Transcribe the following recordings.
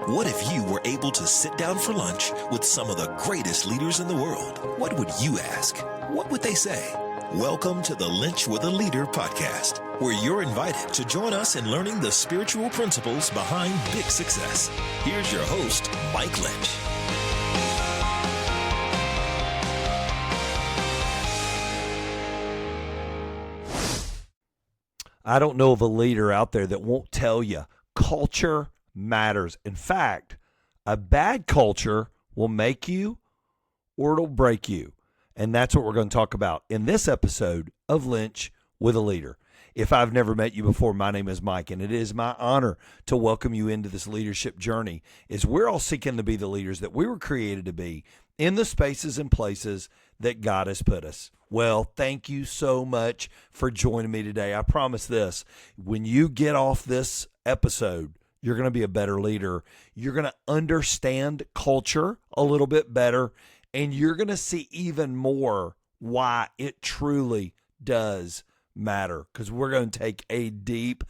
What if you were able to sit down for lunch with some of the greatest leaders in the world? What would you ask? What would they say? Welcome to the Linch with a Leader podcast, where you're invited to join us in learning the spiritual principles behind big success. Here's your host, Mike Lynch. I don't know of a leader out there that won't tell you culture matters. In fact, a bad culture will make you or it'll break you. And that's what we're going to talk about in this episode of Linch with a Leader. If I've never met you before, my name is Mike, and it is my honor to welcome you into this leadership journey as we're all seeking to be the leaders that we were created to be in the spaces and places that God has put us. Well, thank you so much for joining me today. I promise this, when you get off this episode, you're going to be a better leader. You're going to understand culture a little bit better, and you're going to see even more why it truly does matter, because we're going to take a deep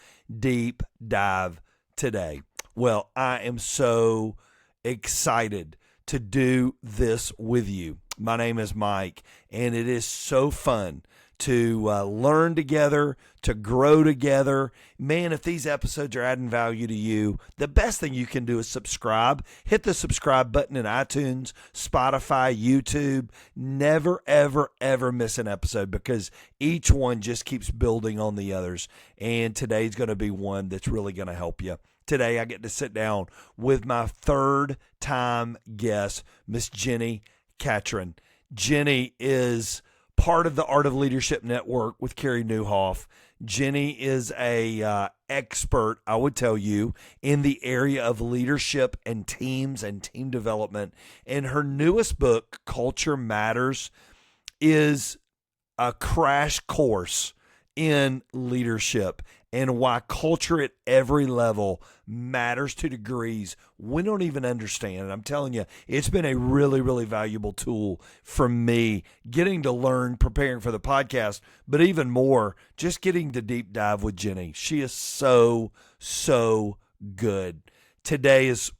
dive today. Well, I am so excited to do this with you. My name is Mike, and it is so fun to learn together, to grow together. Man, if these episodes are adding value to you, the best thing you can do is subscribe. Hit the subscribe button in iTunes, Spotify, YouTube. Never, ever, ever miss an episode, because each one just keeps building on the others. And today's going to be one that's really going to help you. Today, I get to sit down with my third-time guest, Miss Jenni Catron. Jenni is part of the Art of Leadership Network with Carey Nieuwhof. Jenni is a expert, I would tell you, in the area of leadership and teams and team development. And her newest book, Culture Matters, is a crash course in leadership and why culture at every level matters to degrees we don't even understand. And I'm telling you, it's been a really, really valuable tool for me, getting to learn, preparing for the podcast, but even more, just getting to deep dive with Jenni. She is so good. Today is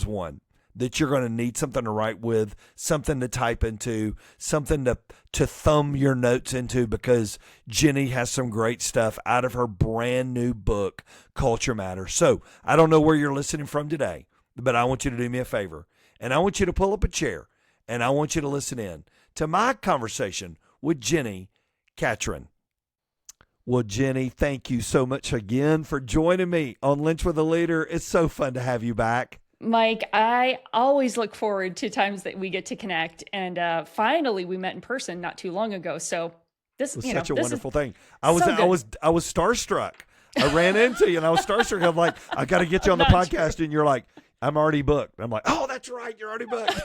one that you're going to need something to write with, something to type into, something to thumb your notes into, because Jenni has some great stuff out of her brand new book, Culture Matters. So I don't know where you're listening from today, but I want you to do me a favor, and I want you to pull up a chair, and I want you to listen in to my conversation with Jenni Catron. Well, Jenni, thank you so much again for joining me on Linch with a Leader. It's so fun to have you back. Mike, I always look forward to times that we get to connect, and finally we met in person not too long ago. So this was such a wonderful thing. I was starstruck. I ran into you and I was starstruck. I'm like, I got to get you on the podcast, and you're like, I'm already booked. I'm like, oh, that's right, you're already booked.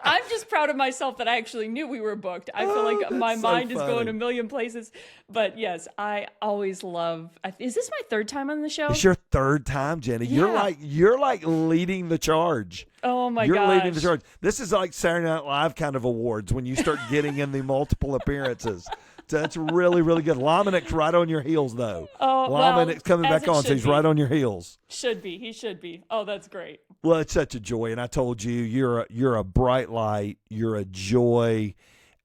I'm just proud of myself that I actually knew we were booked. I feel like my mind is going a million places. But yes, I always love. Is this my third time on the show? It's your third time, Jenni. Yeah. You're like leading the charge. Oh my gosh. You're leading the charge. This is like Saturday Night Live kind of awards when you start getting in the multiple appearances. So that's really, really good. Lomanic's right on your heels, though. Oh, Lomanic's coming back on, so he's right on your heels. He should be. Oh, that's great. Well, it's such a joy, and I told you, you're a bright light, you're a joy,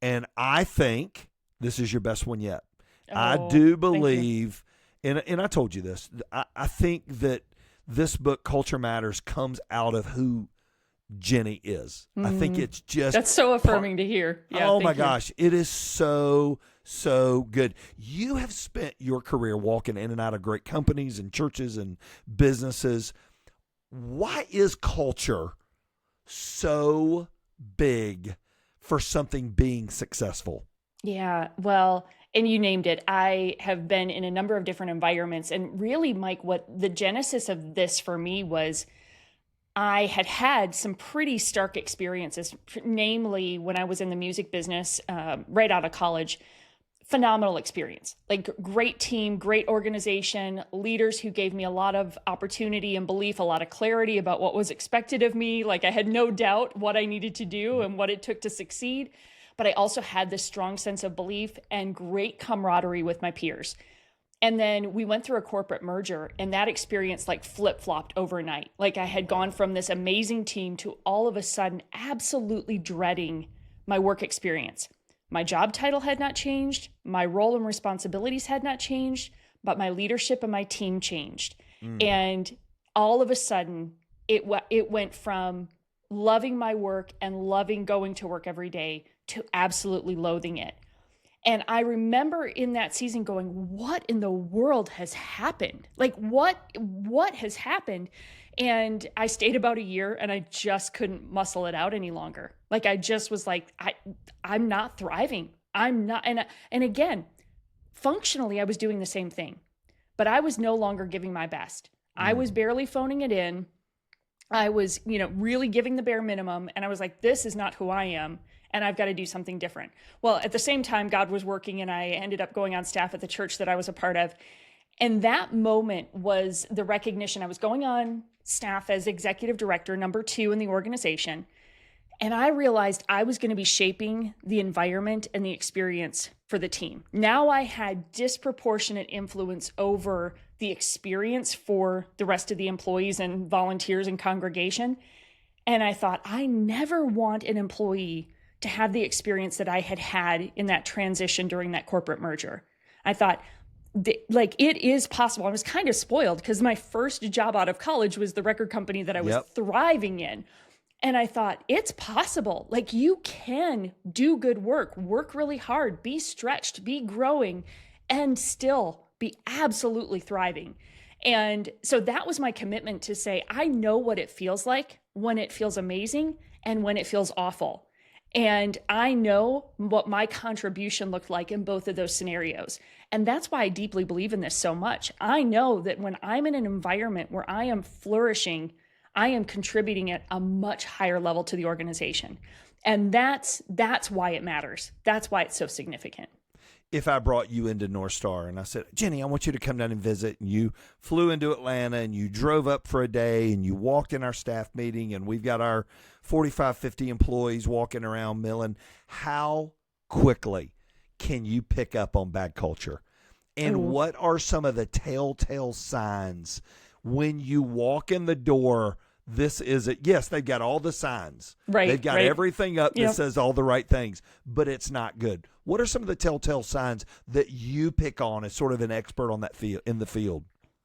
and I think this is your best one yet. Oh, I do believe, and I told you this, I think that this book, Culture Matters, comes out of who Jenni is. I think it's just... That's so affirming to hear. Yeah, oh my gosh, it is so good. You have spent your career walking in and out of great companies and churches and businesses. Why is culture so big for something being successful? Yeah, well, and you named it. I have been in a number of different environments, and really, Mike, what the genesis of this for me was, I had some pretty stark experiences, namely when I was in the music business right out of college. Phenomenal experience, like great team, great organization, leaders who gave me a lot of opportunity and belief, a lot of clarity about what was expected of me. Like I had no doubt what I needed to do and what it took to succeed. But I also had this strong sense of belief and great camaraderie with my peers. And then we went through a corporate merger, and that experience like flip-flopped overnight. Like I had gone from this amazing team to all of a sudden absolutely dreading my work experience. My job title had not changed. My role and responsibilities had not changed, but my leadership and my team changed. And all of a sudden it went from loving my work and loving going to work every day to absolutely loathing it. And I remember in that season going, what in the world has happened? Like what has happened? And I stayed about a year and I just couldn't muscle it out any longer. Like I just was like, I'm not thriving. I'm not. And again, functionally, I was doing the same thing, but I was no longer giving my best. I was barely phoning it in. I was, really giving the bare minimum. And I was like, this is not who I am. And I've got to do something different. Well, at the same time, God was working and I ended up going on staff at the church that I was a part of. And that moment was the recognition. I was going on staff as executive director, number 2 in the organization. And I realized I was going to be shaping the environment and the experience for the team. Now I had disproportionate influence over the experience for the rest of the employees and volunteers and congregation. And I thought, I never want an employee to have the experience that I had had in that transition during that corporate merger. I thought, it is possible. I was kind of spoiled because my first job out of college was the record company that I was thriving in. And I thought, it's possible. Like you can do good work really hard, be stretched, be growing, and still be absolutely thriving. And so that was my commitment to say, I know what it feels like when it feels amazing and when it feels awful. And I know what my contribution looked like in both of those scenarios. And that's why I deeply believe in this so much. I know that when I'm in an environment where I am flourishing, I am contributing at a much higher level to the organization. And that's why it matters. That's why it's so significant. If I brought you into North Star and I said, Jenni, I want you to come down and visit, and you flew into Atlanta and you drove up for a day and you walked in our staff meeting and we've got our 45, 50 employees walking around milling, how quickly can you pick up on bad culture? And what are some of the telltale signs when you walk in the door? This is it. Yes, they've got all the signs. Right. They've got everything up that says all the right things, but it's not good. What are some of the telltale signs that you pick on as sort of an expert on that field in the field?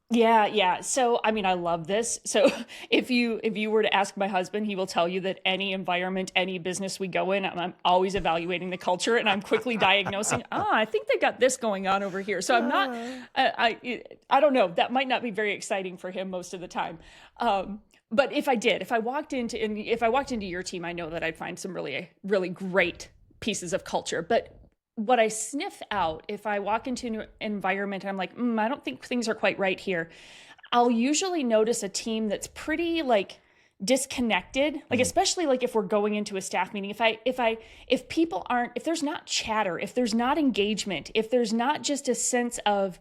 Yeah. So, I mean, I love this. So if you were to ask my husband, he will tell you that any environment, any business we go in, I'm always evaluating the culture and I'm quickly diagnosing, I think they've got this going on over here. So I'm not, I don't know, that might not be very exciting for him most of the time. But if I walked into your team, I know that I'd find some really, really great pieces of culture. But what I sniff out, if I walk into an environment and I'm like, I don't think things are quite right here, I'll usually notice a team that's pretty like disconnected, like especially like if we're going into a staff meeting, if people aren't, if there's not chatter, if there's not engagement, if there's not just a sense of,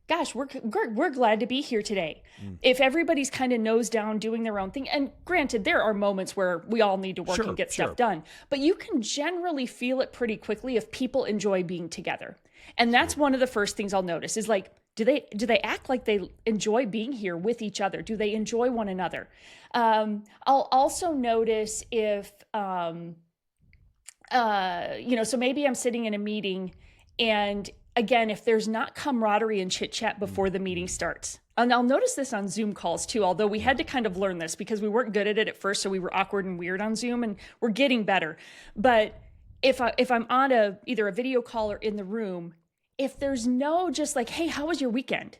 gosh, we're glad to be here today. If everybody's kind of nose down doing their own thing, and granted, there are moments where we all need to work and get stuff done, but you can generally feel it pretty quickly if people enjoy being together. And that's one of the first things I'll notice is like, do they act like they enjoy being here with each other? Do they enjoy one another? I'll also notice if, so maybe I'm sitting in a meeting and again, if there's not camaraderie and chit chat before the meeting starts, and I'll notice this on Zoom calls too, although we had to kind of learn this because we weren't good at it at first. So we were awkward and weird on Zoom and we're getting better. But if I'm on either a video call or in the room, if there's no just like, hey, how was your weekend?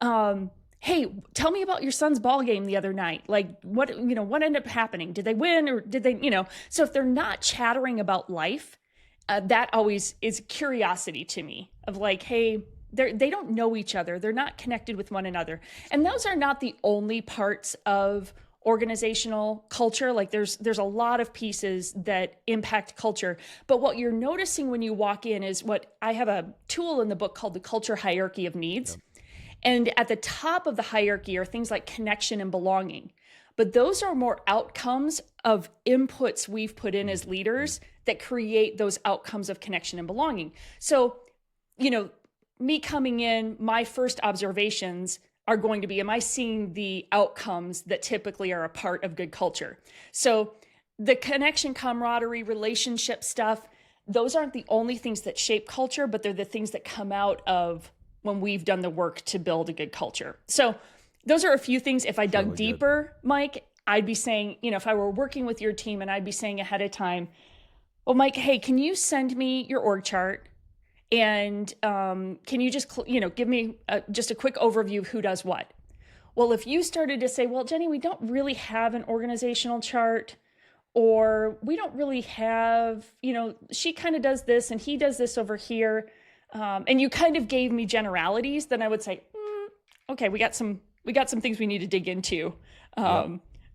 Hey, tell me about your son's ball game the other night. Like what ended up happening? Did they win or did they, so if they're not chattering about life, that always is curiosity to me of like, hey, they don't know each other. They're not connected with one another. And those are not the only parts of organizational culture. Like there's a lot of pieces that impact culture. But what you're noticing when you walk in is what I have a tool in the book called the culture hierarchy of needs. Yep. And at the top of the hierarchy are things like connection and belonging. But those are more outcomes of inputs we've put in as leaders that create those outcomes of connection and belonging. So, me coming in, my first observations are going to be, am I seeing the outcomes that typically are a part of good culture? So the connection, camaraderie, relationship stuff, those aren't the only things that shape culture, but they're the things that come out of when we've done the work to build a good culture. So those are a few things. If I dug really deeper, Mike, I'd be saying, if I were working with your team, and I'd be saying ahead of time, well, Mike, hey, can you send me your org chart? And can you just, give me just a quick overview of who does what? Well, if you started to say, well, Jenni, we don't really have an organizational chart, or we don't really have, she kind of does this and he does this over here, and you kind of gave me generalities, then I would say, okay, we got some things we need to dig into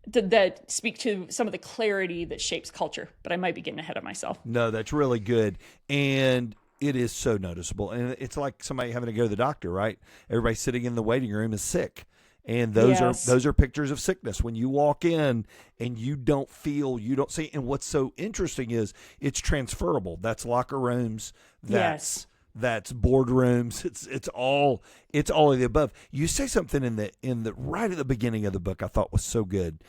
that speak to some of the clarity that shapes culture. But I might be getting ahead of myself. No, that's really good. And it is so noticeable. And it's like somebody having to go to the doctor, right? Everybody sitting in the waiting room is sick. And those are pictures of sickness. When you walk in and you don't feel, you don't see. And what's so interesting is it's transferable. That's locker rooms. That's boardrooms. It's all of the above. You say something in the right at the beginning of the book I thought was so good.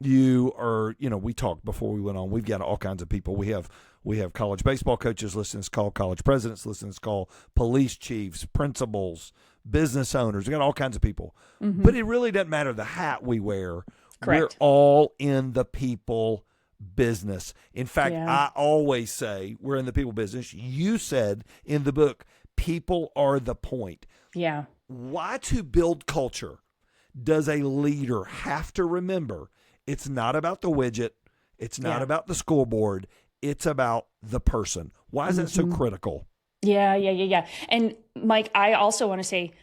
You are, we talked before we went on. We've got all kinds of people. We have college baseball coaches listening to this call, college presidents listening to this call, police chiefs, principals, business owners. We got all kinds of people. Mm-hmm. But it really doesn't matter the hat we wear. Correct. We're all in the people business. In fact, I always say we're in the people business. You said in the book, people are the point. Yeah. Why, to build culture, does a leader have to remember it's not about the widget, it's not about the scoreboard, it's about the person? Why is that so critical? Yeah. And Mike, I also want to say,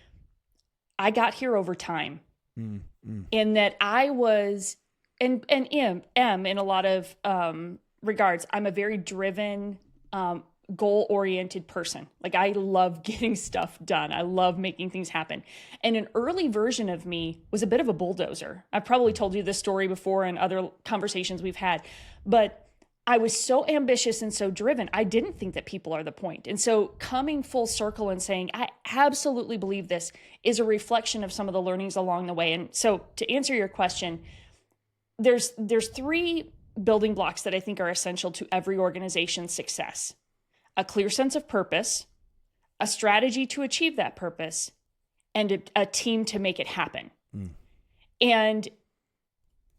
I got here over time, in that I was, and am in a lot of regards, I'm a very driven, goal-oriented person. Like, I love getting stuff done. I love making things happen. And an early version of me was a bit of a bulldozer. I've probably told you this story before in other conversations we've had, but I was so ambitious and so driven, I didn't think that people are the point. And so coming full circle and saying, I absolutely believe this, is a reflection of some of the learnings along the way. And so to answer your question, there's three building blocks that I think are essential to every organization's success: a clear sense of purpose, a strategy to achieve that purpose, and a team to make it happen. And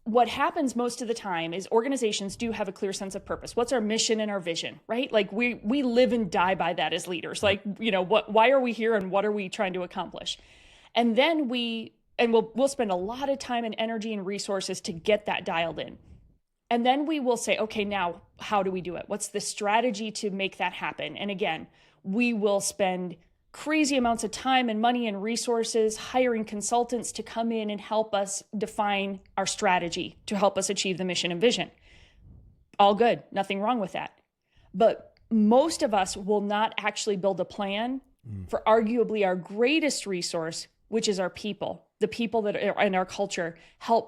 what happens most of the time is organizations do have a clear sense of purpose. What's our mission and our vision, right? Like we live and die by that as leaders. Like, why are we here and what are we trying to accomplish? And then we'll spend a lot of time and energy and resources to get that dialed in. And then we will say, okay, now how do we do it? What's the strategy to make that happen? And again, we will spend crazy amounts of time and money and resources hiring consultants to come in and help us define our strategy to help us achieve the mission and vision. All good, nothing wrong with that. But most of us will not actually build a plan for arguably our greatest resource, which is our people, the people that are in our culture,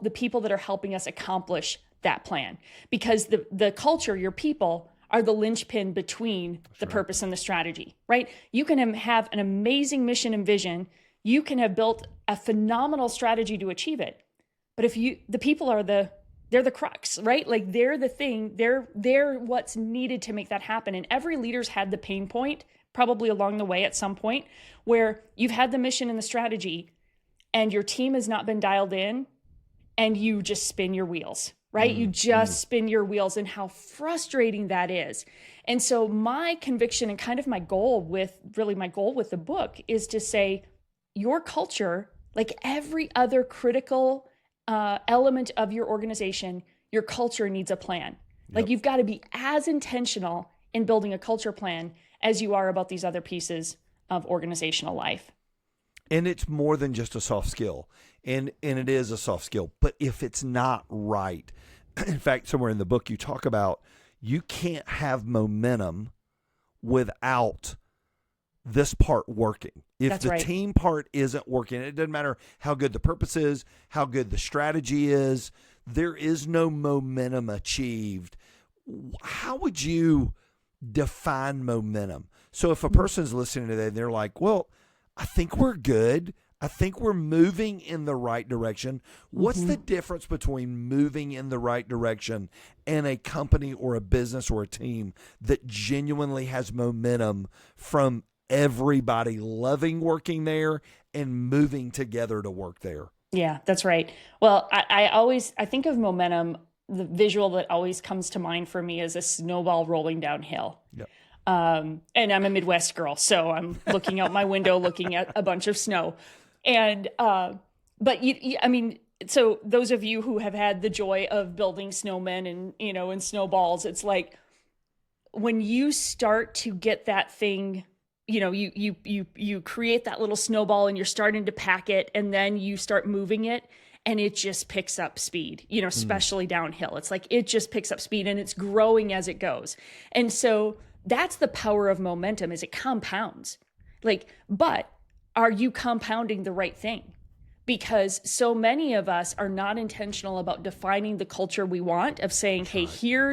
the people that are helping us accomplish that plan. Because the culture, your people, are the linchpin between the purpose and the strategy, right? You can have an amazing mission and vision. You can have built a phenomenal strategy to achieve it. But if the people are they're the crux, right? Like they're the thing, they're what's needed to make that happen. And every leader's had the pain point, probably along the way at some point, where you've had the mission and the strategy and your team has not been dialed in and you just spin your wheels. Right? You just spin your wheels, and how frustrating that is. And so my conviction and kind of my goal with the book is to say, your culture, like every other critical element of your organization, your culture needs a plan. Like you've got to be as intentional in building a culture plan as you are about these other pieces of organizational life. And it's more than just a soft skill. And it is a soft skill. But if it's not right, in fact, somewhere in the book you talk about you can't have momentum without this part working. If That's the right. team part isn't working, it doesn't matter how good the purpose is, how good the strategy is, there is no momentum achieved. How would you define momentum? So if a person's listening today and they're like, well, I think we're good. I think we're moving in the right direction. What's the difference between moving in the right direction and a company or a business or a team that genuinely has momentum from everybody loving working there and moving together to work there? Yeah, that's right. Well, I think of momentum. The visual that always comes to mind for me is a snowball rolling downhill. Yep. And I'm a Midwest girl, so I'm looking out my window, looking at a bunch of snow. And, but I mean, so those of you who have had the joy of building snowmen and, and snowballs, it's like when you start to get that thing, you create that little snowball and you're starting to pack it, and then you start moving it and it just picks up speed, especially downhill. It's like, it just picks up speed and it's growing as it goes. And so that's the power of momentum, is it compounds. But are you compounding the right thing? Because so many of us are not intentional about defining the culture we want, of saying, hey, here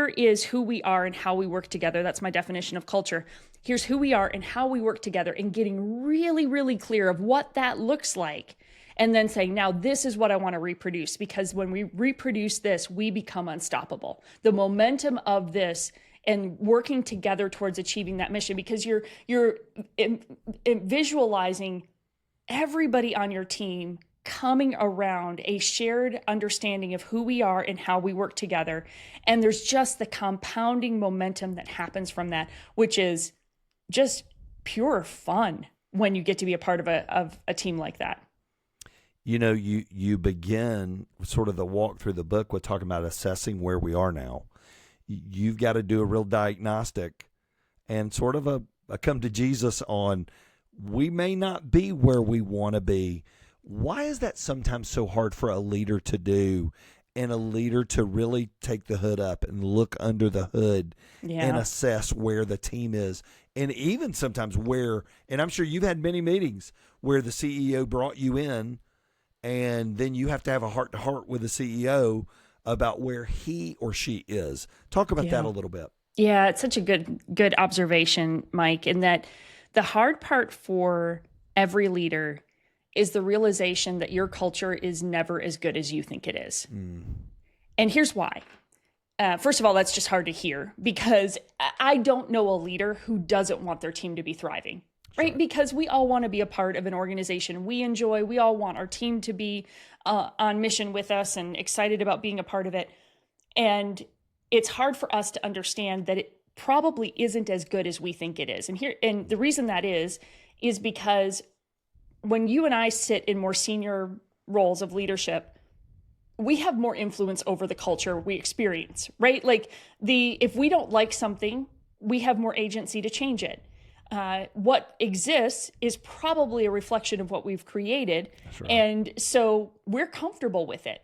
is who we are and how we work together. That's my definition of culture. Here's who we are and how we work together, and getting really, really clear of what that looks like. And then saying, now this is what I want to reproduce, because when we reproduce this, we become unstoppable. The momentum of this and working together towards achieving that mission, because you're visualizing everybody on your team coming around a shared understanding of who we are and how we work together. And there's just the compounding momentum that happens from that, which is just pure fun when you get to be a part of a team like that. You begin sort of the walk through the book with talking about assessing where we are now. You've got to do a real diagnostic and sort of a come to Jesus on, we may not be where we want to be. Why is that sometimes so hard for a leader to do, and a leader to really take the hood up and look under the hood and assess where the team is? And even sometimes and I'm sure you've had many meetings where the CEO brought you in, and then you have to have a heart-to-heart with the CEO about where he or she is. Talk about that a little bit. Yeah, it's such a good observation, Mike, in that the hard part for every leader is the realization that your culture is never as good as you think it is. And here's why. First of all, that's just hard to hear, because I don't know a leader who doesn't want their team to be thriving. Right? Sure. Because we all want to be a part of an organization we all want our team to be on mission with us and excited about being a part of it. And it's hard for us to understand that it probably isn't as good as we think it is. And the reason that is because when you and I sit in more senior roles of leadership, we have more influence over the culture we experience, right? If we don't like something, we have more agency to change it. What exists is probably a reflection of what we've created. Right. And so we're comfortable with it.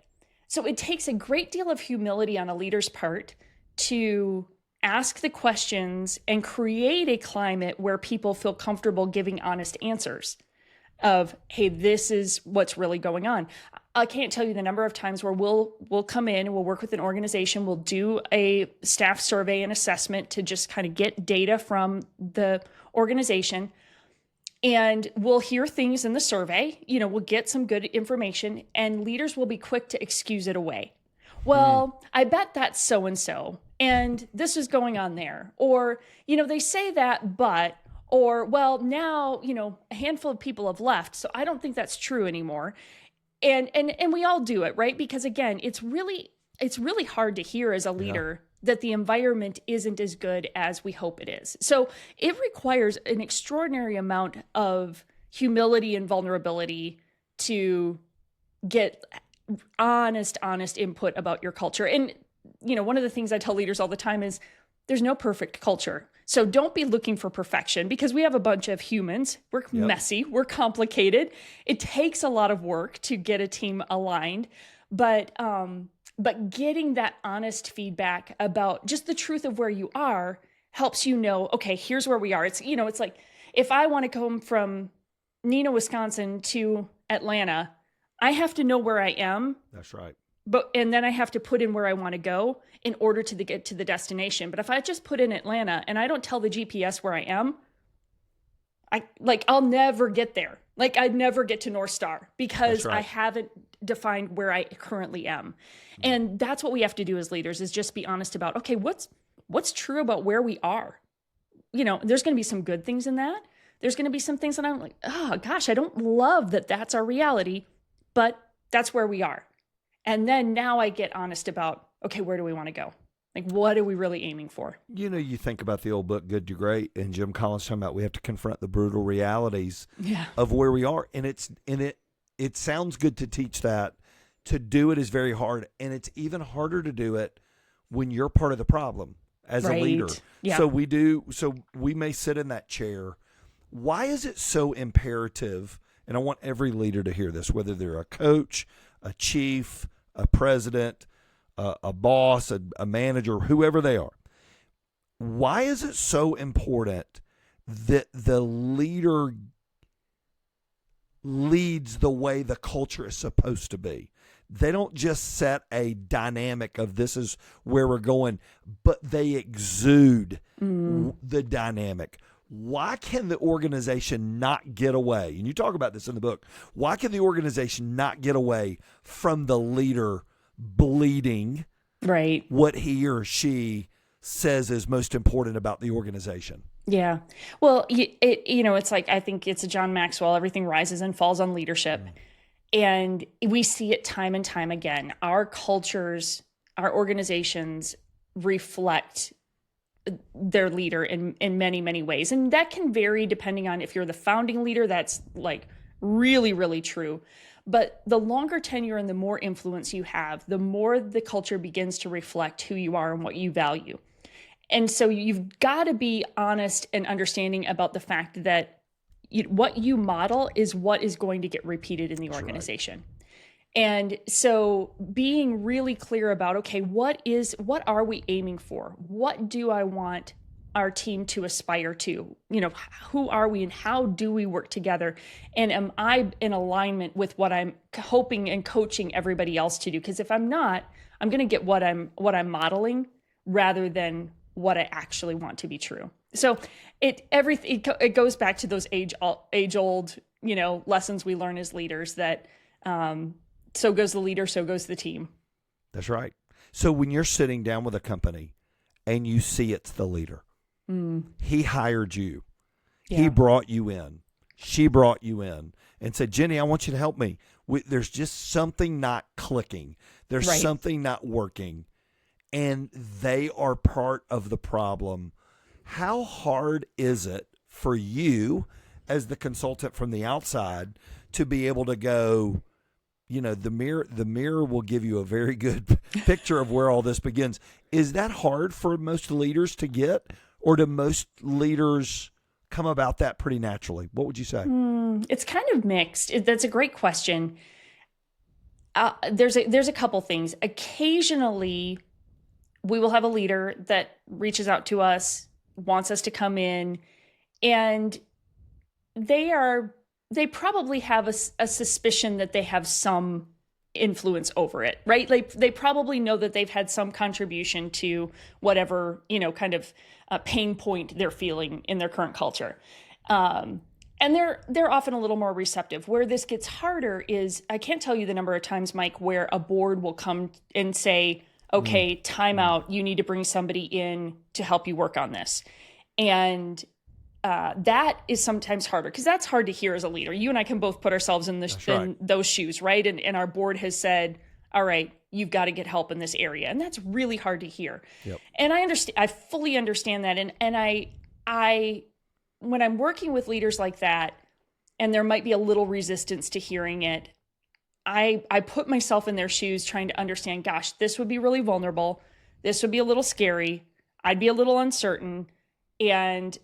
So it takes a great deal of humility on a leader's part to ask the questions and create a climate where people feel comfortable giving honest answers of, hey, this is what's really going on. I can't tell you the number of times where we'll come in and we'll work with an organization, we'll do a staff survey and assessment to just kind of get data from the organization, and we'll hear things in the survey, we'll get some good information, and leaders will be quick to excuse it away. Well, I bet that's so-and-so, and this is going on there. Or, they say that, but, or, well, now, a handful of people have left, so I don't think that's true anymore. And we all do it, right? Because again, it's really hard to hear as a leader that the environment isn't as good as we hope it is. So it requires an extraordinary amount of humility and vulnerability to get honest input about your culture. And, one of the things I tell leaders all the time is there's no perfect culture. So don't be looking for perfection, because we have a bunch of humans. We're messy. We're complicated. It takes a lot of work to get a team aligned, but getting that honest feedback about just the truth of where you are helps okay, here's where we are. It's like if I want to come from Neenah, Wisconsin to Atlanta, I have to know where I am. That's right. And then I have to put in where I want to go in order to get to the destination. But if I just put in Atlanta and I don't tell the GPS where I am, I'll never get there. Like I'd never get to North Star because right. I haven't defined where I currently am. And that's what we have to do as leaders, is just be honest about, okay, what's true about where we are? There's going to be some good things in that. There's going to be some things that I'm like, oh gosh, I don't love that that's our reality, but that's where we are. And then now I get honest about, okay, where do we want to go? Like, what are we really aiming for? You think about the old book, Good to Great, and Jim Collins talking about we have to confront the brutal realities of where we are. And it sounds good to teach that. To do it is very hard. And it's even harder to do it when you're part of the problem as a leader. Yeah. So we may sit in that chair. Why is it so imperative? And I want every leader to hear this, whether they're a coach, a chief, a president, a boss, a manager, whoever they are. Why is it so important that the leader leads the way the culture is supposed to be? They don't just set a dynamic of this is where we're going, but they exude the dynamic. Why can the organization not get away? And you talk about this in the book. Why can the organization not get away from the leader bleeding what he or she says is most important about the organization? Yeah. Well, it's like, I think it's a John Maxwell, everything rises and falls on leadership. And we see it time and time again. Our cultures, our organizations reflect their leader in many, many ways. And that can vary depending on if you're the founding leader, that's like really, really true. But the longer tenure and the more influence you have, the more the culture begins to reflect who you are and what you value. And so you've got to be honest and understanding about the fact that what you model is what is going to get repeated in the organization. Right. And so being really clear about, okay, what are we aiming for? What do I want our team to aspire to? Who are we and how do we work together? And am I in alignment with what I'm hoping and coaching everybody else to do? Because if I'm not, I'm going to get what I'm modeling rather than what I actually want to be true. So it goes back to those age old, lessons we learn as leaders that, so goes the leader, so goes the team. That's right. So when you're sitting down with a company and you see it's the leader, he hired you, he brought you in, she brought you in and said, Jenni, I want you to help me. There's just something not clicking. There's something not working. And they are part of the problem. How hard is it for you as the consultant from the outside to be able to go, the mirror will give you a very good picture of where all this begins. Is that hard for most leaders to get, or do most leaders come about that pretty naturally? What would you say? It's kind of mixed. That's a great question. There's a couple things. Occasionally, we will have a leader that reaches out to us, wants us to come in, and they probably have a suspicion that they have some influence over it, right? They probably know that they've had some contribution to whatever, kind of pain point they're feeling in their current culture. And they're often a little more receptive. Where this gets harder is, I can't tell you the number of times, Mike, where a board will come and say, okay, time out, you need to bring somebody in to help you work on this. And that is sometimes harder because that's hard to hear as a leader. You and I can both put ourselves in those shoes, right? And our board has said, all right, you've got to get help in this area. And that's really hard to hear. Yep. And I fully understand that. And I, when I'm working with leaders like that, and there might be a little resistance to hearing it, I put myself in their shoes trying to understand, gosh, this would be really vulnerable. This would be a little scary. I'd be a little uncertain and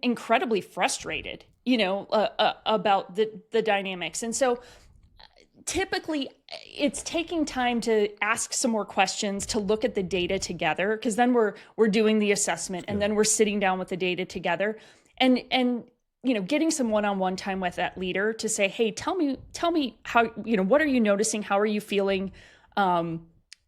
incredibly frustrated, about the dynamics. And so typically it's taking time to ask some more questions, to look at the data together, because then we're doing the assessment and then we're sitting down with the data together and getting some one-on-one time with that leader to say, hey, tell me how, what are you noticing? How are you feeling?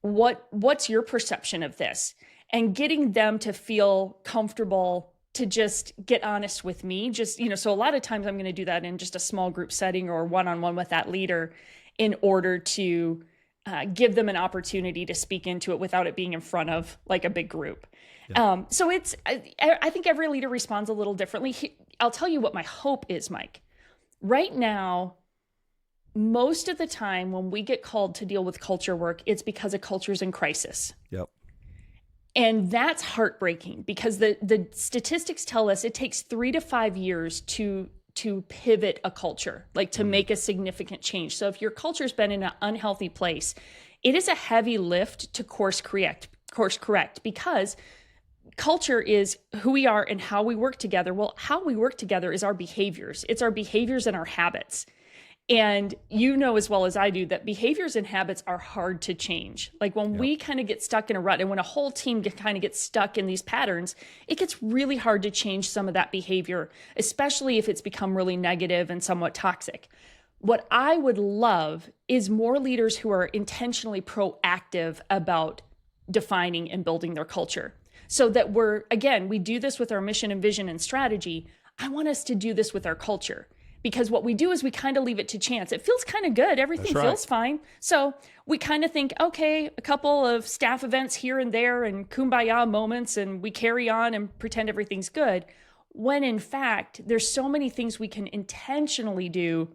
What's your perception of this? And getting them to feel comfortable to just get honest with me. Just, so a lot of times I'm going to do that in just a small group setting or one-on-one with that leader in order to give them an opportunity to speak into it without it being in front of like a big group. Yeah. So I think every leader responds a little differently. I'll tell you what my hope is, Mike. Right now, most of the time when we get called to deal with culture work, it's because a culture is in crisis. Yep. And that's heartbreaking because the statistics tell us it takes 3 to 5 years to pivot a culture, like to make a significant change. So if your culture's been in an unhealthy place, it is a heavy lift to course correct because culture is who we are and how we work together. Well, how we work together is our behaviors. It's our behaviors and our habits. And you know as well as I do that behaviors and habits are hard to change. Like when we kind of get stuck in a rut and when a whole team kind of gets stuck in these patterns, it gets really hard to change some of that behavior, especially if it's become really negative and somewhat toxic. What I would love is more leaders who are intentionally proactive about defining and building their culture so that we do this with our mission and vision and strategy. I want us to do this with our culture. Because what we do is we kind of leave it to chance. It feels kind of good. Everything feels fine. So we kind of think, okay, a couple of staff events here and there and kumbaya moments, and we carry on and pretend everything's good. When in fact, there's so many things we can intentionally do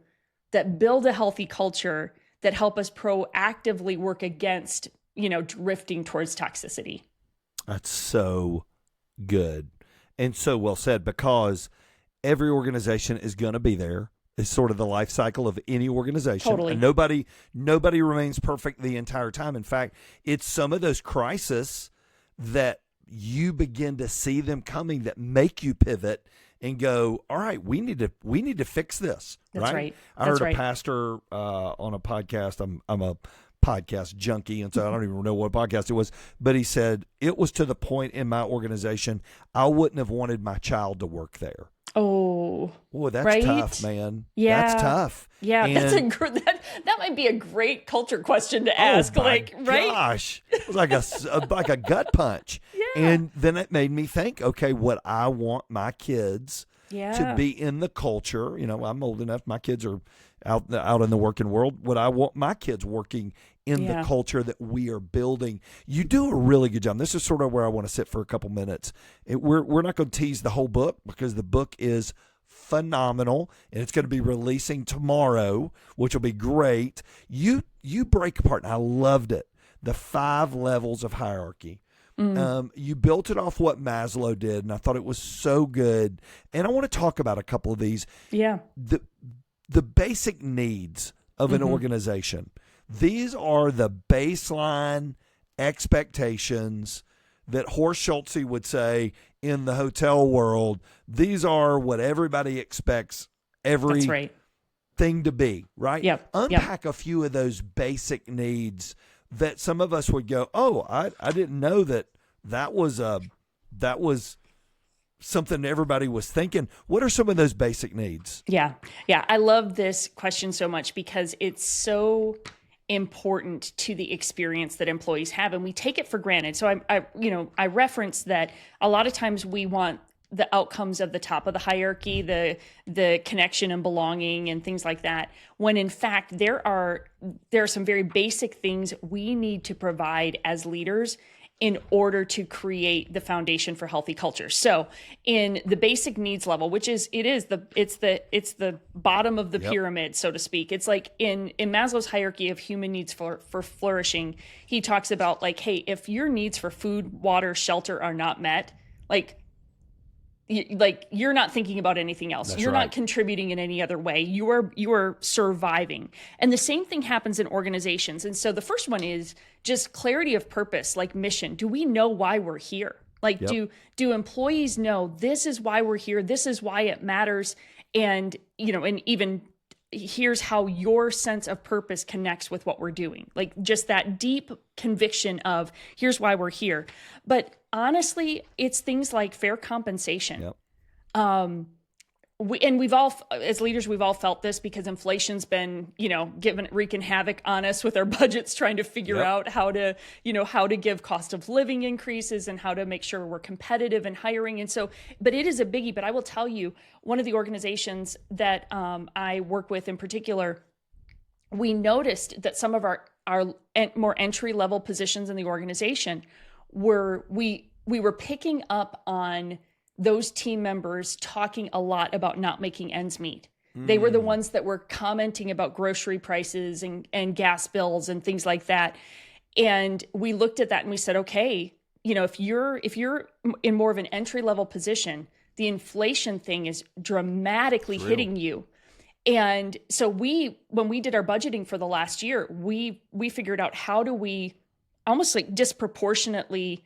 that build a healthy culture that help us proactively work against, drifting towards toxicity. That's so good and so well said, because every organization is going to be there. It's sort of the life cycle of any organization. Totally. And nobody remains perfect the entire time. In fact, it's some of those crises that you begin to see them coming that make you pivot and go, all right, we need to fix this. That's right. I heard a pastor on a podcast. I'm a podcast junkie, and so I don't even know what podcast it was, but he said it was to the point in my organization I wouldn't have wanted my child to work there. Oh, that's tough, man. Yeah, that's tough. Yeah, and that might be a great culture question to ask. Right? Gosh, it was like a gut punch. Yeah. And then it made me think, okay, what I want my kids to be in the culture. I'm old enough; my kids are out in the working world. What I want my kids working in the culture that we are building. You do a really good job. This is sort of where I want to sit for a couple minutes. We're not going to tease the whole book because the book is phenomenal and it's going to be releasing tomorrow, which will be great. You break apart, and I loved it, the 5 levels of hierarchy. You built it off what Maslow did, and I thought it was so good. And I want to talk about a couple of these. Yeah. The basic needs of an organization. These are the baseline expectations that Horst Schulze would say in the hotel world. These are what everybody expects everything to be, right? Yep. Unpack a few of those basic needs that some of us would go, oh, I didn't know that was something everybody was thinking. What are some of those basic needs? Yeah. I love this question so much because it's so important to the experience that employees have, and we take it for granted. So I referenced that a lot of times we want the outcomes of the top of the hierarchy, the connection and belonging and things like that, when in fact there are some very basic things we need to provide as leaders in order to create the foundation for healthy culture. So in the basic needs level, which is it's the bottom of the pyramid, so to speak. It's like in Maslow's hierarchy of human needs for flourishing, he talks about like, hey, if your needs for food, water, shelter are not met, you're not thinking about anything else. You're not contributing in any other way. You are surviving. And the same thing happens in organizations. And so the first one is just clarity of purpose, like mission. Do we know why we're here? Do employees know this is why we're here? This is why it matters. And, and even here's how your sense of purpose connects with what we're doing. Like just that deep conviction of here's why we're here. But honestly, it's things like fair compensation. we've all, as leaders, we've all felt this because inflation's been, wreaking havoc on us with our budgets, trying to figure out how to give cost of living increases and how to make sure we're competitive in hiring. And so, but it is a biggie. But I will tell you, one of the organizations that I work with in particular, we noticed that some of our more entry level positions in the organization we were picking up on those team members talking a lot about not making ends meet. They were the ones that were commenting about grocery prices and gas bills and things like that. And we looked at that and we said, okay, if you're in more of an entry level position, the inflation thing is dramatically hitting you. And so when we did our budgeting for the last year, we figured out how do we almost like disproportionately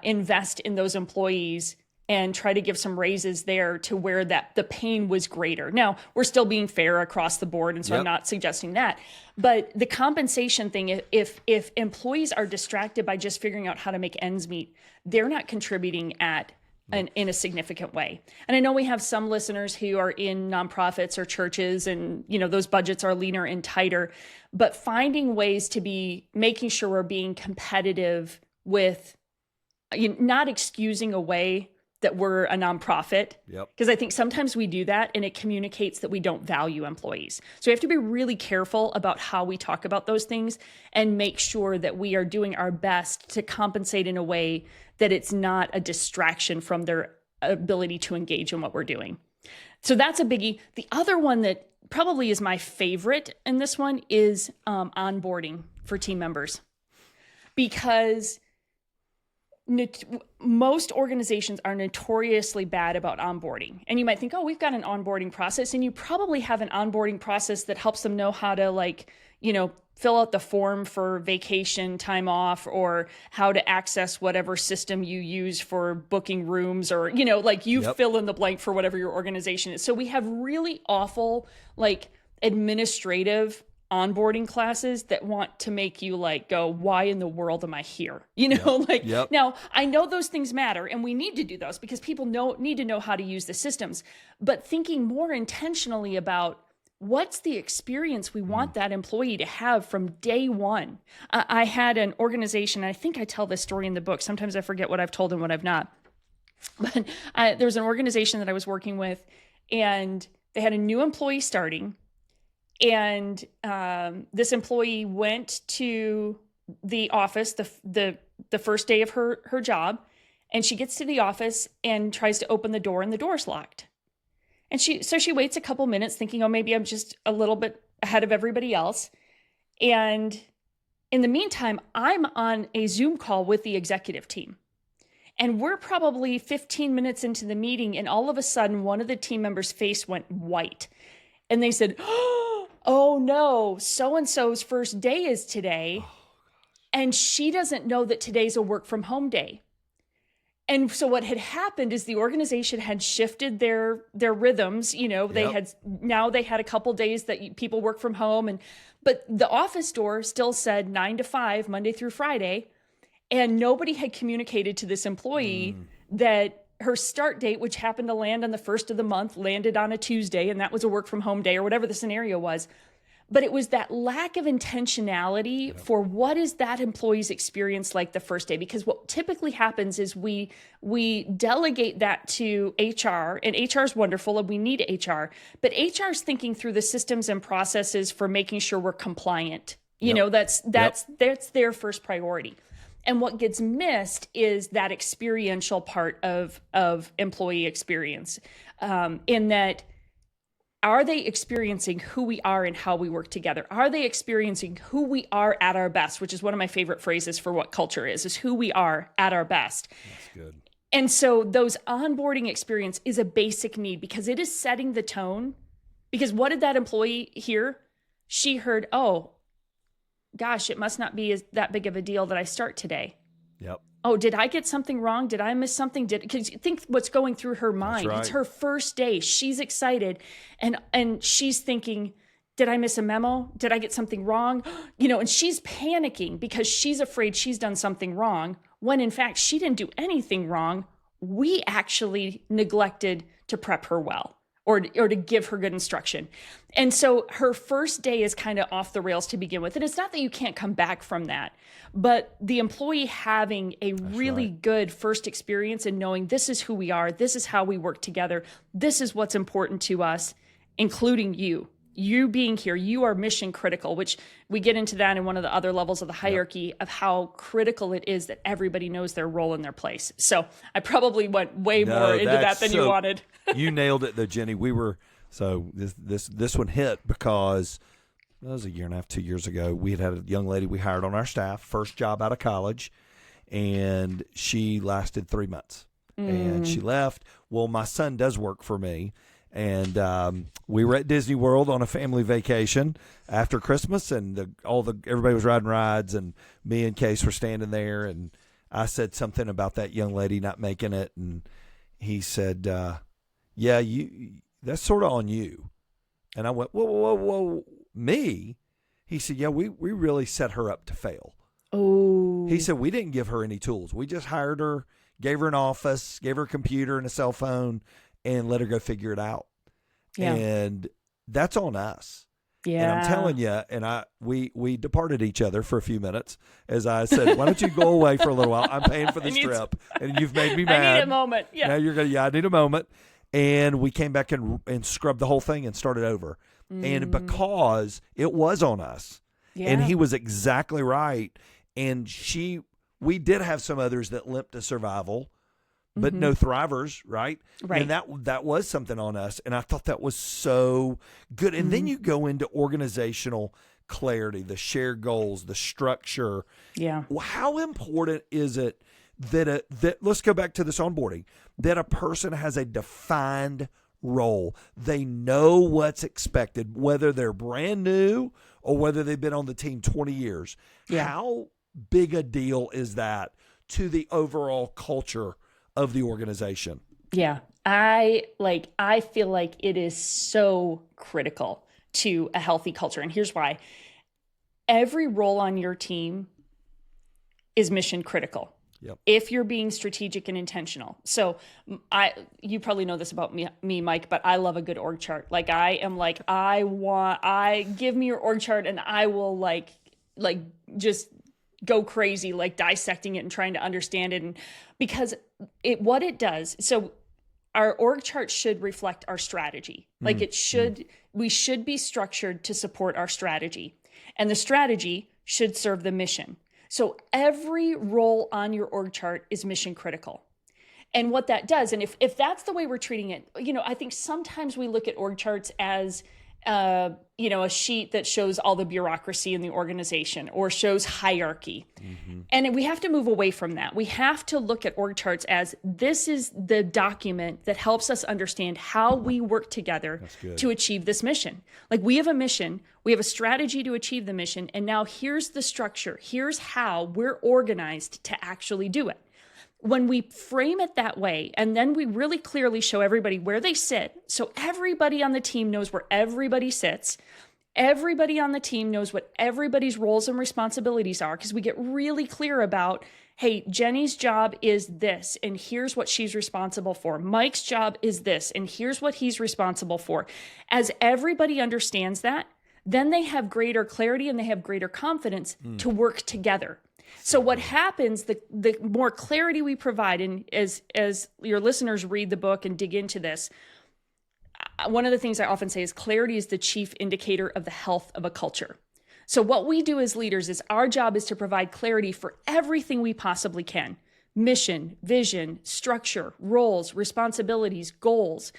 invest in those employees and try to give some raises there to where that the pain was greater. Now, we're still being fair across the board, and so I'm not suggesting that. But the compensation thing, if employees are distracted by just figuring out how to make ends meet, they're not contributing in a significant way. And I know we have some listeners who are in nonprofits or churches, and those budgets are leaner and tighter. But finding ways to be making sure we're being competitive with, not excusing away that we're a nonprofit, because I think sometimes we do that and it communicates that we don't value employees. So we have to be really careful about how we talk about those things and make sure that we are doing our best to compensate in a way that it's not a distraction from their ability to engage in what we're doing. So that's a biggie. The other one that probably is my favorite in this one is onboarding for team members, because most organizations are notoriously bad about onboarding. And you might think, oh, we've got an onboarding process. And you probably have an onboarding process that helps them know how to fill out the form for vacation time off, or how to access whatever system you use for booking rooms, or, fill in the blank for whatever your organization is. So we have really awful, administrative onboarding classes that want to make you go, why in the world am I here? Now I know those things matter and we need to do those because people need to know how to use the systems, but thinking more intentionally about what's the experience we want that employee to have from day one. I had an organization, I think I tell this story in the book. Sometimes I forget what I've told and what I've not, but there was an organization that I was working with, and they had a new employee starting. And this employee went to the office the first day of her job, and she gets to the office and tries to open the door, and the door's locked. And she waits a couple minutes thinking, oh, maybe I'm just a little bit ahead of everybody else. And in the meantime, I'm on a Zoom call with the executive team. And we're probably 15 minutes into the meeting, and all of a sudden, one of the team members' face went white. And they said, oh no, so-and-so's first day is today. And she doesn't know that today's a work from home day. And so what had happened is the organization had shifted their rhythms. They had a couple days that people work from home, but the office door still said 9 to 5, Monday through Friday. And nobody had communicated to this employee that her start date, which happened to land on the first of the month, landed on a Tuesday, and that was a work from home day or whatever the scenario was. But it was that lack of intentionality for what is that employee's experience like the first day? Because what typically happens is we delegate that to HR, and HR is wonderful and we need HR, but HR is thinking through the systems and processes for making sure we're compliant. That's their first priority. And what gets missed is that experiential part of employee experience, in that, are they experiencing who we are and how we work together? Are they experiencing who we are at our best, which is one of my favorite phrases for what culture is who we are at our best. That's good. And so those onboarding experience is a basic need because it is setting the tone. Because what did that employee hear? She heard, oh, gosh, it must not be that big of a deal that I start today. Yep. Oh, did I get something wrong? Did I miss something? Because think what's going through her mind. Right. It's her first day. She's excited. And she's thinking, did I miss a memo? Did I get something wrong? And she's panicking because she's afraid she's done something wrong, when in fact, she didn't do anything wrong. We actually neglected to prep her well, or to give her good instruction. And so her first day is kind of off the rails to begin with. And it's not that you can't come back from that, but the employee having a really good first experience and knowing this is who we are, this is how we work together, this is what's important to us, including you. You being here, you are mission critical, which we get into that in one of the other levels of the hierarchy of how critical it is that everybody knows their role and their place. So I probably went way more into that than you wanted. You nailed it though, Jenny. This one hit because it was a year and a half, 2 years ago. We had a young lady we hired on our staff, first job out of college, and she lasted 3 months. And she left. Well, my son does work for me. And we were at Disney World on a family vacation after Christmas, and everybody was riding rides, and me and Case were standing there, and I said something about that young lady not making it, and he said, "Yeah, that's sort of on you." And I went, "Whoa, me?" He said, "Yeah, we really set her up to fail." Oh, he said, "We didn't give her any tools. We just hired her, gave her an office, gave her a computer and a cell phone, and let her go figure it out." Yeah. And that's on us. Yeah. And I'm telling you, and we departed each other for a few minutes as I said, "Why don't you go away for a little while? I'm paying for this trip, and you've made me mad. I need a moment." Yeah. Now I need a moment. And we came back and scrubbed the whole thing and started over. And because it was on us, and he was exactly right. And we did have some others that limped to survival, but no thrivers, right? Right. And that was something on us. And I thought that was so good. And then you go into organizational clarity, the shared goals, the structure. Yeah. How important is it that let's go back to this onboarding, that a person has a defined role. They know what's expected, whether they're brand new or whether they've been on the team 20 years. Yeah. How big a deal is that to the overall culture of the organization? Yeah. I feel like it is so critical to a healthy culture. And here's why. Every role on your team is mission critical. Yep. If you're being strategic and intentional. So you probably know this about me, Mike, but I love a good org chart. Like I am like, give me your org chart and I will like just go crazy, like dissecting it and trying to understand it. And because what it does, so our org chart should reflect our strategy. Like we should be structured to support our strategy, and the strategy should serve the mission. So every role on your org chart is mission critical. And what that does, and if that's the way we're treating it, I think sometimes we look at org charts as, a sheet that shows all the bureaucracy in the organization or shows hierarchy. And we have to move away from that. We have to look at org charts as this is the document that helps us understand how we work together to achieve this mission. Like we have a mission, we have a strategy to achieve the mission, and now here's the structure. Here's how we're organized to actually do it. When we frame it that way, and then we really clearly show everybody where they sit, so everybody on the team knows where everybody sits, everybody on the team knows what everybody's roles and responsibilities are, because we get really clear about, hey, Jenny's job is this, and here's what she's responsible for. Mike's job is this, and here's what he's responsible for. As everybody understands that, then they have greater clarity and they have greater confidence to work together. So what happens, the more clarity we provide, and as your listeners read the book and dig into this, one of the things I often say is clarity is the chief indicator of the health of a culture. So what we do as leaders is our job is to provide clarity for everything we possibly can. Mission, vision, structure, roles, responsibilities, goals.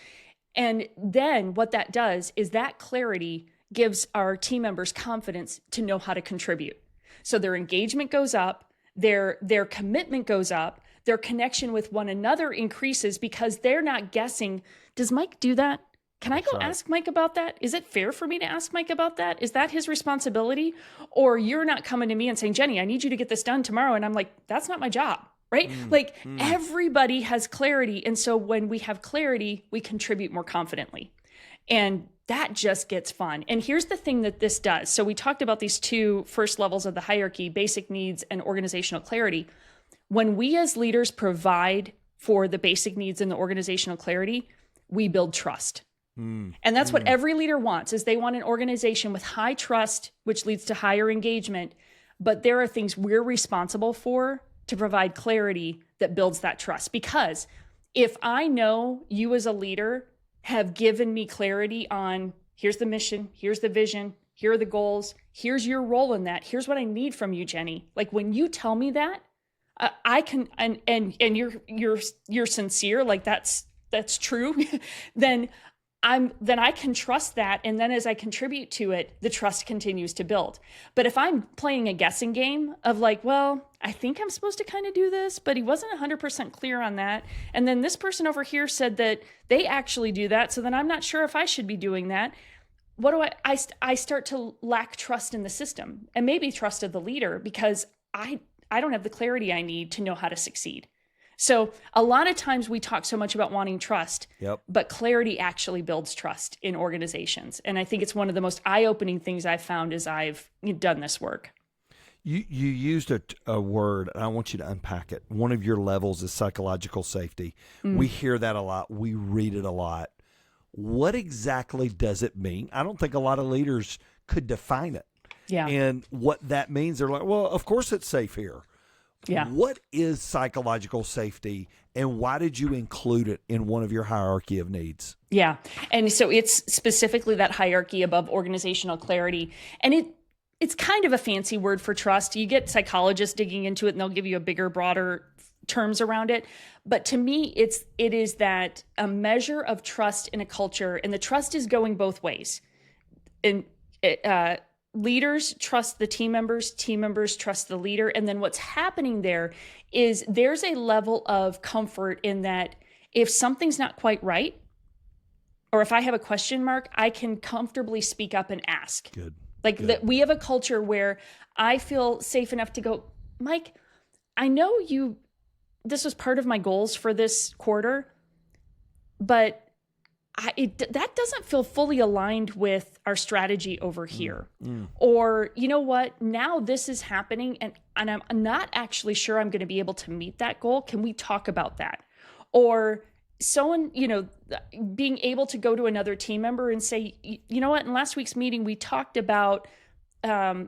And then what that does is that clarity gives our team members confidence to know how to contribute. So their engagement goes up, their commitment goes up, their connection with one another increases because they're not guessing, does Mike do that? Can I go ask Mike about that? Is it fair for me to ask Mike about that? Is that his responsibility? Or you're not coming to me and saying, Jenny, I need you to get this done tomorrow. And I'm like, that's not my job, right? Everybody has clarity. And so when we have clarity, we contribute more confidently. And that just gets fun. And here's the thing that this does. So we talked about these two first levels of the hierarchy, basic needs and organizational clarity. When we as leaders provide for the basic needs and the organizational clarity, we build trust. And that's what every leader wants, is they want an organization with high trust, which leads to higher engagement. But there are things we're responsible for to provide clarity that builds that trust. Because if I know you as a leader have given me clarity on, here's the mission, here's the vision, here are the goals, here's your role in that, here's what I need from you, Jenni. Like when you tell me that, I can, and you're sincere, like that's true, then I can trust that. And then as I contribute to it, the trust continues to build. But if I'm playing a guessing game of like, well, I think I'm supposed to kind of do this, but he wasn't 100% clear on that. And then this person over here said that they actually do that. So then I'm not sure if I should be doing that. What do I start to lack trust in the system, and maybe trust of the leader, because I don't have the clarity I need to know how to succeed. So a lot of times we talk so much about wanting trust, but clarity actually builds trust in organizations. And I think it's one of the most eye-opening things I've found as I've done this work. You used a word, and I want you to unpack it. One of your levels is psychological safety. We hear that a lot. We read it a lot. What exactly does it mean? I don't think a lot of leaders could define it. Yeah. And what that means, they're like, well, of course it's safe here. Yeah. What is psychological safety, and why did you include it in one of your hierarchy of needs? Yeah. And so it's specifically that hierarchy above organizational clarity. And it's kind of a fancy word for trust. You get psychologists digging into it, and they'll give you a bigger, broader terms around it. But to me, it is that a measure of trust in a culture, and the trust is going both ways. And leaders trust the team members trust the leader. And then what's happening there is there's a level of comfort in that if something's not quite right, or if I have a question mark, I can comfortably speak up and ask. Good. That we have a culture where I feel safe enough to go, Mike, I know this was part of my goals for this quarter, but that doesn't feel fully aligned with our strategy over here. Or, you know what, now this is happening and I'm not actually sure I'm going to be able to meet that goal. Can we talk about that? Or someone, being able to go to another team member and say, you know what, in last week's meeting, we talked about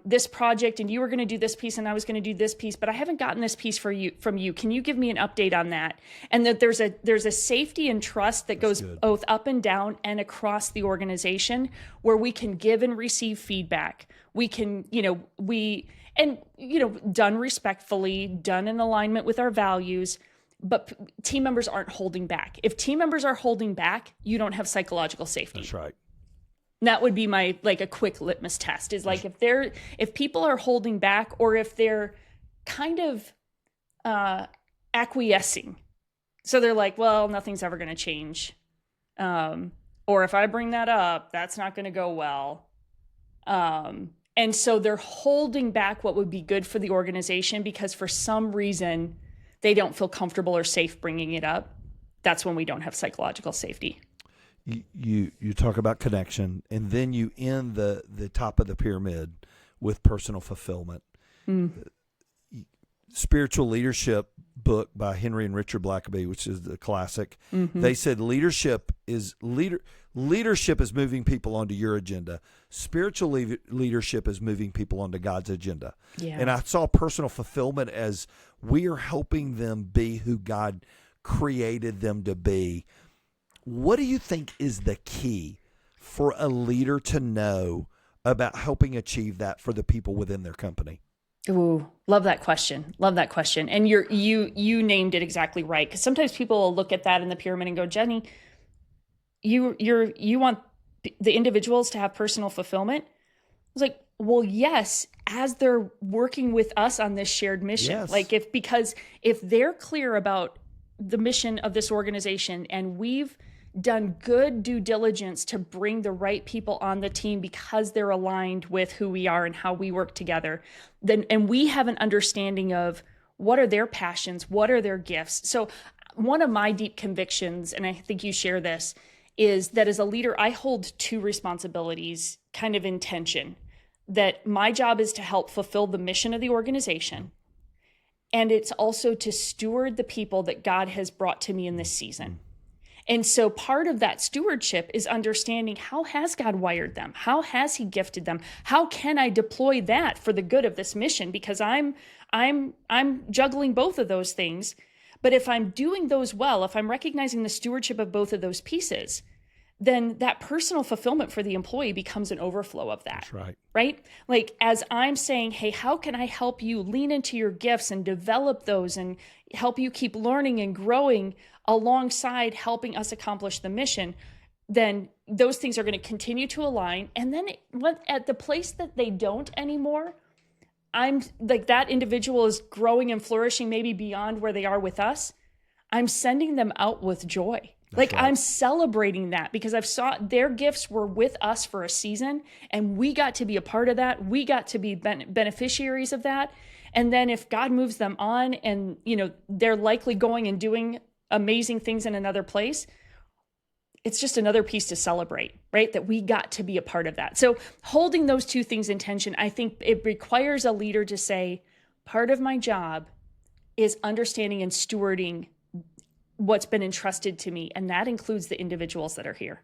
this project, and you were going to do this piece and I was going to do this piece, but I haven't gotten this piece from you. Can you give me an update on that? And that there's a safety and trust that goes both up and down and across the organization, where we can give and receive feedback. We can, done respectfully, done in alignment with our values, but team members aren't holding back. If team members are holding back, you don't have psychological safety. That's right. That would be my a quick litmus test, is like if people are holding back, or if they're kind of acquiescing. So they're like, well, nothing's ever going to change. Or if I bring that up, that's not going to go well. And so they're holding back what would be good for the organization because for some reason they don't feel comfortable or safe bringing it up. That's when we don't have psychological safety. You talk about connection, and then you end the top of the pyramid with personal fulfillment. Spiritual Leadership book by Henry and Richard Blackaby, which is the classic. They said leadership is moving people onto your agenda. Spiritual leadership is moving people onto God's agenda. Yeah. And I saw personal fulfillment as we are helping them be who God created them to be. What do you think is the key for a leader to know about helping achieve that for the people within their company? Ooh, love that question. And you named it exactly right. Because sometimes people will look at that in the pyramid and go, Jenni, you want the individuals to have personal fulfillment? I was like, well, yes, as they're working with us on this shared mission. Yes. Because if they're clear about the mission of this organization, and we've done good due diligence to bring the right people on the team because they're aligned with who we are and how we work together, and we have an understanding of what are their passions, what are their gifts. So one of my deep convictions, and I think you share this, is that as a leader, I hold two responsibilities kind of in tension. That my job is to help fulfill the mission of the organization, and it's also to steward the people that God has brought to me in this season. And so part of that stewardship is understanding, how has God wired them? How has he gifted them? How can I deploy that for the good of this mission? Because I'm juggling both of those things. But if I'm doing those well, if I'm recognizing the stewardship of both of those pieces, then that personal fulfillment for the employee becomes an overflow of that. That's right. Right? Like, as I'm saying, hey, how can I help you lean into your gifts and develop those and help you keep learning and growing alongside helping us accomplish the mission, then those things are going to continue to align. And then at the place that they don't anymore, I'm like, that individual is growing and flourishing maybe beyond where they are with us. I'm sending them out with joy. Like, right. I'm celebrating that because I've saw their gifts were with us for a season, and we got to be a part of that. We got to be beneficiaries of that. And then if God moves them on and, they're likely going and doing amazing things in another place, it's just another piece to celebrate, right? That we got to be a part of that. So holding those two things in tension, I think it requires a leader to say, part of my job is understanding and stewarding what's been entrusted to me. And that includes the individuals that are here.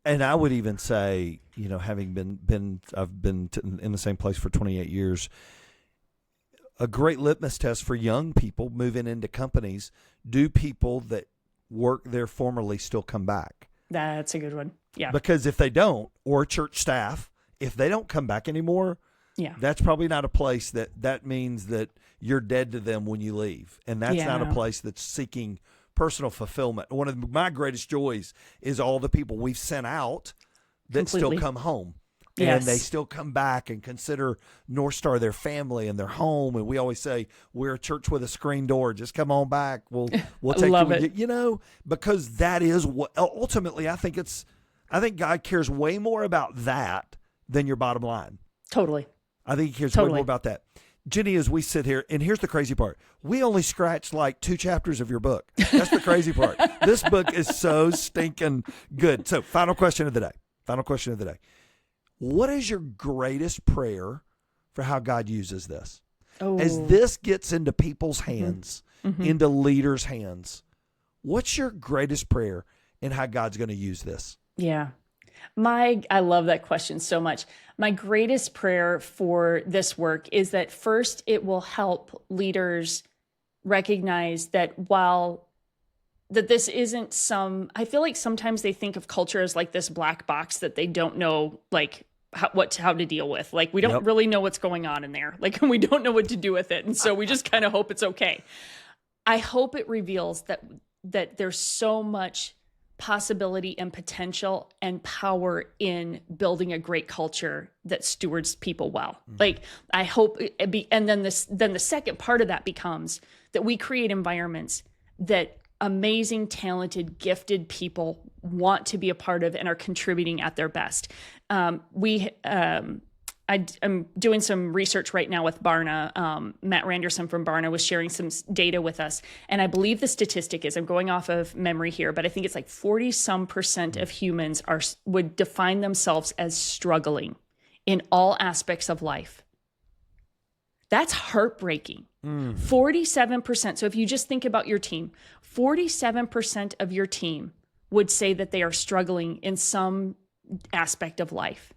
And I would even say, having I've been in the same place for 28 years, a great litmus test for young people moving into companies, do people that work there formerly still come back? That's a good one. Yeah. Because if they don't, or church staff, if they don't come back anymore, that's probably not a place that means that you're dead to them when you leave. And that's not a place that's seeking personal fulfillment. One of my greatest joys is all the people we've sent out that still come home. And they still come back and consider North Star their family and their home. And we always say, we're a church with a screen door. Just come on back. We'll take Love you it. with you, because that is what ultimately I think God cares way more about that than your bottom line. Totally. I think he cares way more about that. Jenni, as we sit here, and here's the crazy part. We only scratched like 2 chapters of your book. That's the crazy part. This book is so stinking good. So final question of the day. What is your greatest prayer for how God uses this? As this gets into people's hands, into leaders' hands, what's your greatest prayer in how God's going to use this? Yeah. I love that question so much. My greatest prayer for this work is that first, it will help leaders recognize that that this isn't I feel like sometimes they think of culture as like this black box that they don't know, like, how to deal with. Like, we don't really know what's going on in there. Like, we don't know what to do with it. And so we just kind of hope it's okay. I hope it reveals that there's so much possibility and potential and power in building a great culture that stewards people well. Like, I hope and then the second part of that becomes that we create environments that amazing, talented, gifted people want to be a part of and are contributing at their best. I'm doing some research right now with Barna. Matt Randerson from Barna was sharing some data with us. And I believe the statistic is, I'm going off of memory here, but I think it's like 40% of humans would define themselves as struggling in all aspects of life. That's heartbreaking. 47%. So if you just think about your team, 47% of your team would say that they are struggling in some aspect of life.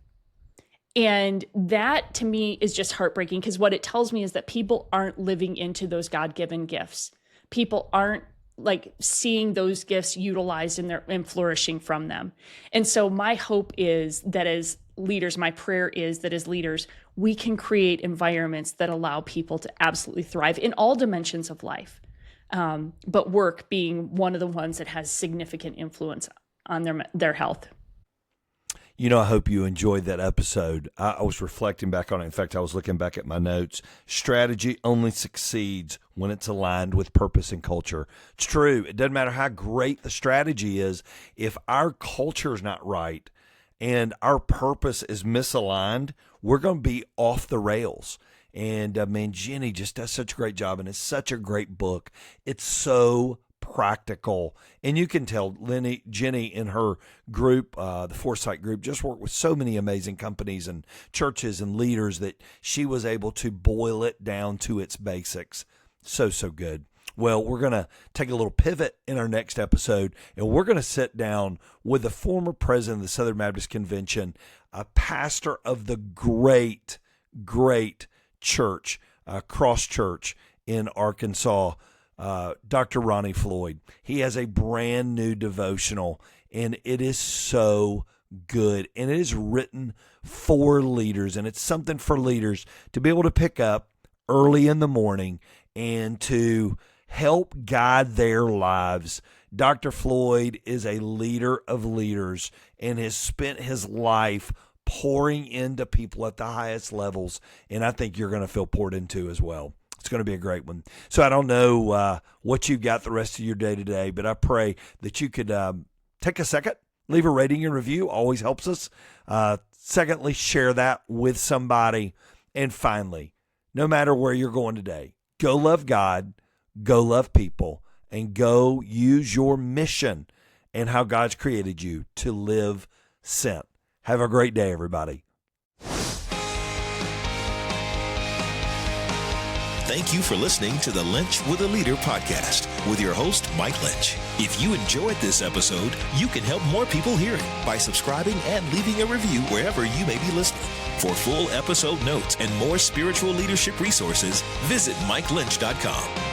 And that to me is just heartbreaking, because what it tells me is that people aren't living into those God-given gifts. People aren't like seeing those gifts utilized and flourishing from them. And so my hope is that as leaders, my prayer is that as leaders, we can create environments that allow people to absolutely thrive in all dimensions of life. But work being one of the ones that has significant influence on their health. I hope you enjoyed that episode. I was reflecting back on it. In fact, I was looking back at my notes. Strategy only succeeds when it's aligned with purpose and culture. It's true. It doesn't matter how great the strategy is. If our culture is not right and our purpose is misaligned, we're going to be off the rails. And Jenni just does such a great job, and it's such a great book. It's so practical. And you can tell Jenni in her group, the Foresight group, just worked with so many amazing companies and churches and leaders that she was able to boil it down to its basics. So good. Well, we're going to take a little pivot in our next episode, and we're going to sit down with the former president of the Southern Baptist Convention, a pastor of the great church, Cross Church in Arkansas, Dr. Ronnie Floyd. He has a brand new devotional, and it is so good, and it is written for leaders, and it's something for leaders to be able to pick up early in the morning and to help guide their lives. Dr. Floyd is a leader of leaders and has spent his life pouring into people at the highest levels, and I think you're going to feel poured into as well. It's going to be a great one. So I don't know what you've got the rest of your day today, but I pray that you could take a second, leave a rating and review. Always helps us. Secondly, share that with somebody. And finally, no matter where you're going today, go love God, go love people, and go use your mission and how God's created you to live sent. Have a great day, everybody. Thank you for listening to the Linch with a Leader podcast with your host, Mike Linch. If you enjoyed this episode, you can help more people hear it by subscribing and leaving a review wherever you may be listening. For full episode notes and more spiritual leadership resources, visit MikeLynch.com.